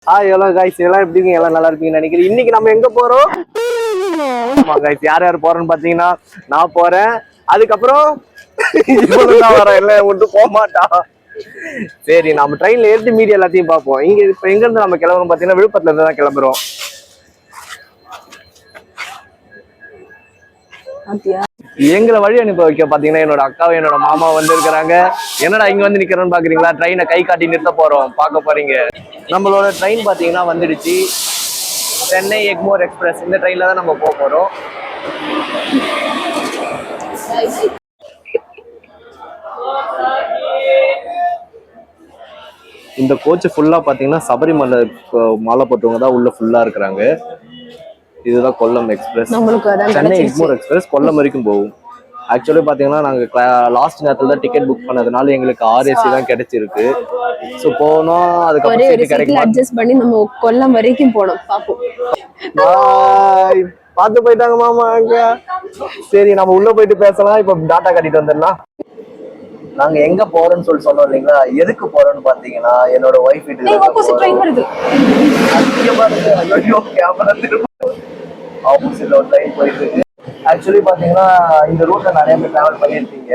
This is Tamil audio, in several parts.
எவ்வளோ காய்ஸ் எல்லாம் எப்படிங்க எல்லாம் நல்லா இருப்பீங்கன்னு நினைக்கிறேன். இன்னைக்கு நம்ம எங்க போறோம்? ஆமா காய்ஸ், யார் யார் போறோம்னு பாத்தீங்கன்னா நான் போறேன், அதுக்கப்புறம் இவனுதான் வரேன், எல்லாம் ஒன்றும் போக மாட்டான். சரி, நம்ம ட்ரெயின்ல ஏறிட்டு மீதி எல்லாத்தையும் பார்ப்போம். இங்க இப்ப எங்க இருந்து நம்ம கிளம்புறோம் பாத்தீங்கன்னா விழுப்புரத்துல இருந்து தான் கிளம்புறோம். எங்களை வழி அனுப்ப வைக்க பாத்தீங்கன்னா என்னோட அக்காவும் என்னோட மாமா வந்து இருக்கிறாங்க. என்னடா இங்க வந்து நிக்கிறோம்னு பாக்குறீங்களா? ட்ரெயினை கை காட்டி நிறுத்த போறோம், பார்க்க போறீங்க. நம்மளோட ட்ரெயின் பாத்தீங்கன்னா வந்துடுச்சு, சென்னை எக்மோர் எக்ஸ்பிரஸ். இந்த ட்ரெயின்ல தான் நம்ம போக போறோம். இந்த கோச் ஃபுல்லா பாத்தீங்கன்னா சபரிமலை மாலை போட்டவங்க தான் உள்ள ஃபுல்லா இருக்கிறாங்க. இதுதான் கொல்லம் எக்ஸ்பிரஸ். சென்னை எக்மோர் எக்ஸ்பிரஸ் கொல்லம் வரைக்கும் போகும். ஆக்சுவலி பாத்தீங்கன்னா நாங்க லாஸ்ட் நேரத்துல தான் டிக்கெட் புக் பண்ணதுனால எங்களுக்கு ஆர்ஏசி தான் கிடைச்சிருக்கு. ஸோ போனோம், அதுக்கப்புறம் கிடைக்கும் அட்ஜஸ்ட் பண்ணி நம்ம கொல்லம் வரைக்கும் போனோம். பாப்போம். பார்த்து போயிட்டாங்க மாமா அங்க. சரி, நம்ம உள்ள போயிட்டு பேசலாம். இப்ப டாட்டா கட்டிட்டு வந்துடலாம். நாங்க எங்க போறோம்னு சொல்லி சொன்னோம் இல்லைங்களா? எதுக்கு போறோம்னு பாத்தீங்கன்னா என்னோட ஒய்ஃப் வீட்டுக்கு ஆப்போசிட்ல ஒரு ட்ரெயின் போயிட்டு இருக்கு. ஆக்சுவலி பாத்தீங்கன்னா இந்த ரூட்ல நிறைய பேர் டிராவல் பண்ணியிருக்கீங்க.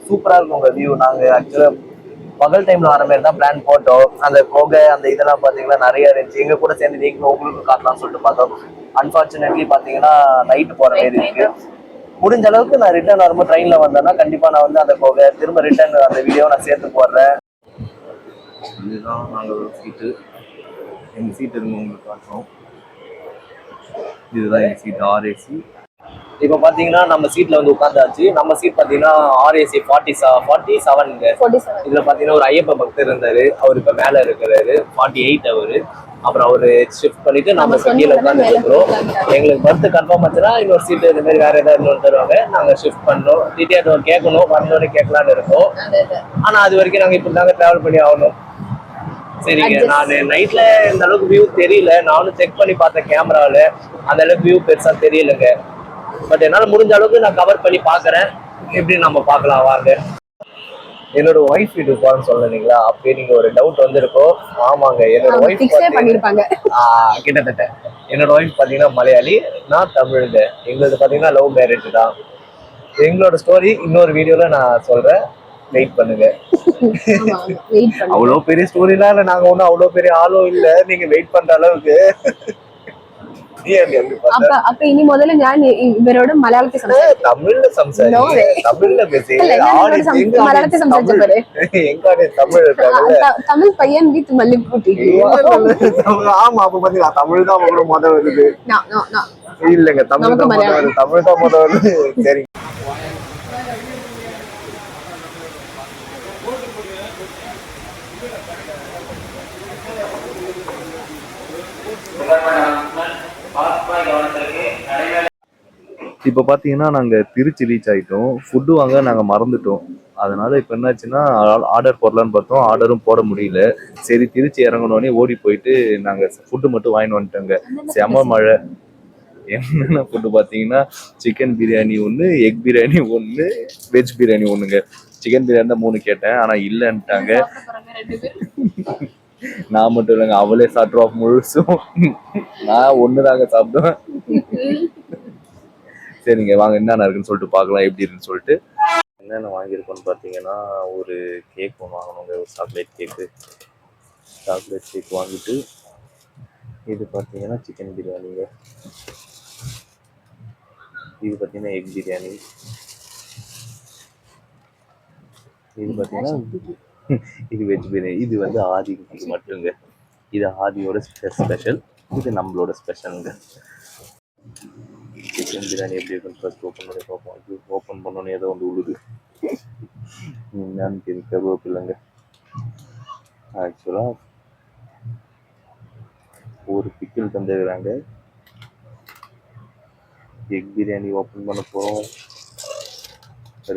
சூப்பரா இருக்கும் உங்க வியூ. நாங்க ஆக்சுவலா பகல் டைம்ல வர மாதிரி தான் பிளான் போட்டோம். அந்த புகை அந்த இதெல்லாம் பாத்தீங்கன்னா நிறைய இருந்துச்சு. எங்க கூட சேர்ந்து நீங்களும் உங்களுக்கு காட்டலாம்னு சொல்லிட்டு பார்த்தோம். அன்பார்ச்சுனேட்லி பாத்தீங்கன்னா நைட்டு போற மாதிரி இருக்கு. முடிஞ்ச அளவுக்கு நான் ரிட்டர்ன் வரும்போது ட்ரெயின்ல வந்தேன்னா கண்டிப்பா நான் வந்து அந்த புகை திரும்ப ரிட்டர்ன் அந்த வீடியோ நான் சேர்த்து போடுறேன். இதுதான் நாங்கள் சீட்டு. எங்க சீட் இருந்து உங்களுக்கு காட்டுறோம். இதுதான் எங்க சீட், ஆர்ஏசி. இப்ப பாத்தீங்கன்னா நம்ம சீட்ல வந்து உட்காந்தாச்சு. நம்ம சீட் பாத்தீங்கன்னா ஆர்ஏசி 47. இதுல பாத்தீங்கன்னா ஒரு ஐயப்ப பக்தர் இருந்தாரு, அவர் இப்ப மேல இருக்கிறாரு. 48 அவரு. அப்புறம் அவரு ஷிஃப்ட் பண்ணிட்டு நம்ம கீழே உட்காந்து இருக்கிறோம். எங்களுக்கு பர்த் கன்ஃபார்ம் ஆச்சுன்னா இன்னொரு சீட் இந்த மாதிரி வேற ஏதாவது இன்னொரு தருவாங்க. நாங்க ஷிஃப்ட் பண்ணோம். டீட்டெயில் கேட்கணும், வந்தோடனே கேட்கலான்னு இருக்கோம். ஆனா அது வரைக்கும் நாங்க இப்படி தாங்க டிராவல் பண்ணி ஆகணும். சரிங்க, நான் நைட்ல இந்த அளவுக்கு வியூ தெரியல. நானும் செக் பண்ணி பார்த்தேன் கேமரால, அந்த அளவுக்கு வியூ பெருசா தெரியலங்க. பட் என்னால முடிஞ்ச அளவுக்கு நான் கவர் பண்ணி பாக்குறேன். எப்படி நம்ம பார்க்கலாம் வாங்க. என்னோட ஒய்ஃப் வீட்டுக்கு போறேன்னு சொன்னீங்களா, அப்பயே நீங்க ஒரு டவுட் வந்திருக்கோம். ஆமாங்க, என்னோட ஒய்ஃப் பண்ணிருப்பாங்க கிட்டத்தட்ட. என்னோட ஒய்ஃப் பாத்தீங்கன்னா மலையாளி, நான் தமிழ்ங்க. எங்களுக்கு பாத்தீங்கன்னா லவ் மேரேஜ் தான். எங்களோட ஸ்டோரி இன்னொரு வீடியோல நான் சொல்றேன், வெயிட் பண்ணுங்க. அவ்வளவு பெரிய ஸ்டோரிலாம் இல்ல, நாங்க ஒண்ணும் அவ்வளவு பெரிய ஆளும் இல்ல நீங்க வெயிட் பண்ற அளவுக்கு. அப்ப இனி முதல்ல ഞാൻ ഇവരോട് മലയാളത്തിൽ സംസാരിക്കും. തമിഴില് സംസാരിക്കും, തമിഴില് മലയാളത്തിൽ സംസാരിച്ചപ്പോരെ? எங்க தமிழ் இருக்காங்கல்ல, தமிழ் பையன் வித் மல்லிப்பூட்டி. ஆமா, அப்ப பாத்தீங்களா தமிழ் தான் அவங்களோட முதல் வருது. இல்லங்க, தமிழ் தான் முதல் வருது. தமிழ் தான் முதல் வருது. சரி, இப்போ பார்த்தீங்கன்னா நாங்கள் திருச்சி ரீச் ஆகிட்டோம். ஃபுட்டு வாங்க நாங்கள் மறந்துட்டோம். அதனால இப்போ என்னாச்சுன்னா ஆர்டர் போடலான்னு பார்த்தோம், ஆர்டரும் போட முடியல. சரி, திருச்சி இறங்கணுன்னே ஓடி போயிட்டு நாங்கள் ஃபுட்டு மட்டும் வாங்கிட்டு வந்துட்டோங்க. செம மழை. என்னென்ன ஃபுட்டு பார்த்தீங்கன்னா சிக்கன் பிரியாணி ஒன்று, எக் பிரியாணி ஒன்று, வெஜ் பிரியாணி ஒன்றுங்க. சிக்கன் பிரியாணி தான் 3 கேட்டேன், ஆனால் இல்லைன்ட்டாங்க. நான் மட்டும் இல்லைங்க, அவளே சாப்பிடுவா முழுசும். நான் ஒன்று தாங்க சாப்பிடுவேன். சரிங்க, வாங்க என்னென்ன இருக்குன்னு சொல்லிட்டு பார்க்கலாம் எப்படி இருக்குன்னு சொல்லிட்டு. என்னென்ன வாங்கியிருக்கோன்னு பார்த்தீங்கன்னா ஒரு கேக் ஒன்று வாங்கணுங்க, ஒரு சாக்லேட் கேக் வாங்கிட்டு, இது பார்த்தீங்கன்னா சிக்கன் பிரியாணிங்க, இது பார்த்தீங்கன்னா எக் பிரியாணி, இது பார்த்தீங்கன்னா இது வெஜ் பிரியாணி. இது வந்து ஆதிக்கு மட்டுங்க, இது ஆதியோட ஸ்பெஷல், இது நம்மளோட ஸ்பெஷலுங்க. சிக்கன் பிரியாணி எப்படி இருக்குன்னு ஃபர்ஸ்ட் ஓப்பன் பண்ணி பார்ப்போம். இது ஓப்பன் பண்ணோன்னே ஏதோ வந்து உழுது. என்னன்னு தெரியும், கருவேப்பில்லைங்க. ஆக்சுவலாக ஒரு பிக்கிள் தந்துருக்குறாங்க. எக் பிரியாணி ஓப்பன் பண்ண போகிறோம்.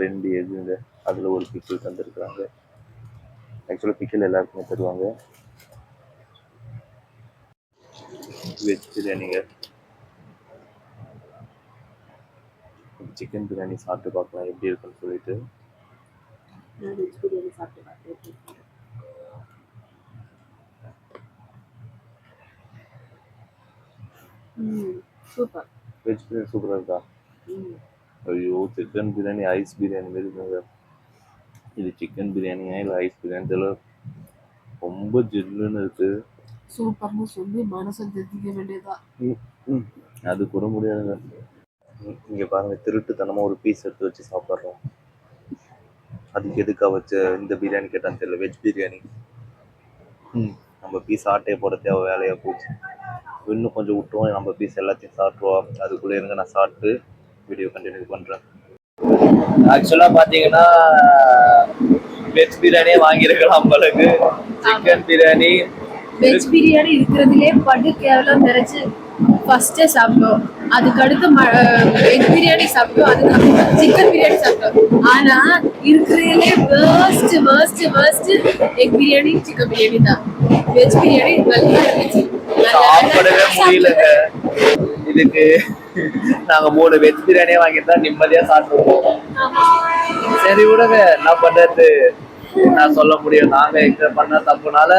2 எக்குங்க, அதில் ஒரு பிக்கிள் தந்துருக்குறாங்க. ஆக்சுவலாக பிக்கிள் எல்லாருக்குமே தருவாங்க. வெஜ் பிரியாணிங்க, சிக்கன் பிரியாணி சாப்பிட்டு பார்க்கலாம் எப்படி இருக்குன்னு சொல்லிட்டு. வெஜ் பிரியாணி சாப்பிட்டு பார்த்து சூப்பர். வெஜ் பிரியாணி சூப்பரா இருக்கா? ஐயோ சிக்கன் பிரியாணி ஐஸ் பிரியாணி மாரி இருக்குங்க. இது சிக்கன் பிரியாணியா இல்லை ஐஸ் பிரியாணி தெரியல, ரொம்ப ஜில்லுன்னு இருக்கு. சூப்பர்னு சொல்லி மனசை திருத்திக்க வேண்டியதா. அது கூட முடியாதுங்க. இங்க பாருங்க, திருட்டுத்தனமா ஒரு பீஸ் எடுத்து வச்சு சாப்பிட்றோம். அதுக்கு எதுக்கா வச்ச இந்த பிரியாணி கேட்டான்னு தெரியல, வெஜ் பிரியாணி. நம்ம பீஸ் ஆட்டையை போட தேவை வேலையா போச்சு. இன்னும் கொஞ்சம் விட்டுருவோம், நம்ம பீஸ் எல்லாத்தையும் சாப்பிட்ருவோம். அதுக்குள்ளே இருங்க, நான் சாப்பிட்டு வீடியோ கண்டினியூ பண்ணுறேன். ஆக்சுவலா பாத்தீங்கன்னா வெஜ் பிரியாணியே வாங்கியிருக்கலாம் உங்களுக்கு. சிக்கன் பிரியாணி, வெஜ் பிரியாணி இருக்கிறதுலே படு கேவலம் நிறைச்சு ஃபர்ஸ்டே சாப்பிட்டோம். அதுக்கு அடுத்து வெஜ் பிரியாணி சாப்பிட்டோம். அதுக்கு சிக்கன் பிரியாணி சாப்பிட்டோம். ஆனா இருக்கிறதுலே worst egg biryani chicken biryani தான். வெஜ் பிரியாணி நல்லா இருந்துச்சு. சாப்பிடவே முடியலங்க. இதுக்கு நாங்க 3 வெஜ் பிரியாணியே வாங்கியிருந்தா நிம்மதியா சாப்பிடுவோம். சரி விடுங்க, என்ன பண்றது, நான் சொல்ல முடியும். நாங்க எங்க பண்ண தப்புனால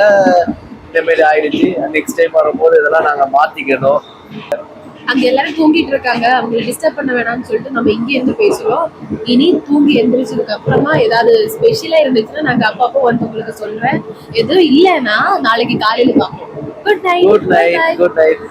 இந்த மாதிரி ஆயிடுச்சு. நெக்ஸ்ட் டைம் வரும்போது இதெல்லாம் நாங்க மாத்திக்கணும். அங்க எல்லாரும் தூங்கிட்டு இருக்காங்க, அவங்களை டிஸ்டர்ப் பண்ண வேணாம்னு சொல்லிட்டு நம்ம இங்க இருந்து பேசுறோம். இனி தூங்கி எந்திரிச்சதுக்கு அப்புறமா ஏதாவது ஸ்பெஷலா இருந்துச்சுன்னா நாங்க அப்பப்போ வந்து உங்களுக்கு சொல்றேன். எதுவும் இல்லைன்னா நாளைக்கு காலையில பார்ப்போம். Good night. Good night.